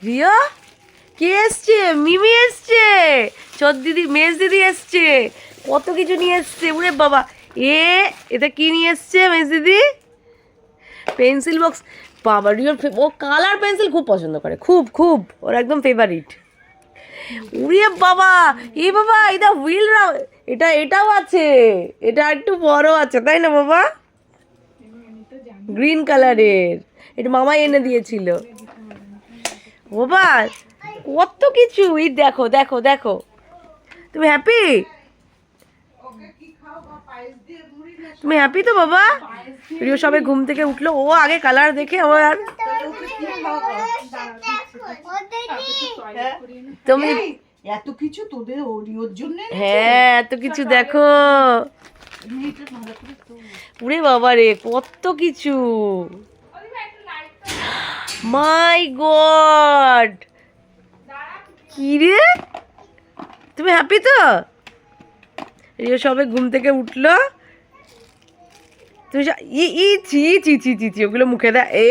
রিয়া কে এসছে? মিমি এসছে, চোদ দিদি, মেজ দিদি এসছে, কত কিছু নিয়ে এসছে। উরে বাবা, এটা কি নিয়ে এসছে মেজ দিদি? Pencil box. বাবা রিওর ও কালার পেন্সিল খুব পছন্দ করে, খুব খুব, ওর একদম ফেভারিট। উরে বাবা, বাবা এটা হুইল, এটাও আছে, এটা একটু বড় আছে তাই না বাবা? গ্রিন কালারের, এটা মামা এনে দিয়েছিল বাবা। কত কিছু, এই দেখো দেখো দেখো। তুমি হ্যাপি? তুমি হ্যাপি তো বাবা? রিও সবে ঘুম থেকে উঠলো, ও আগে কালার দেখে ও আর তুমি এত কিছু তোদের ওর জন্য। হ্যাঁ এত কিছু দেখো। উরে বাবা রে, কত কিছু, মাই গড। কি রে, তুমি হ্যাপি তো? রিও সবে ঘুম থেকে উঠলো, তুমি ই ই চি চি চি চি চি ওগুলো মুখে দেয়।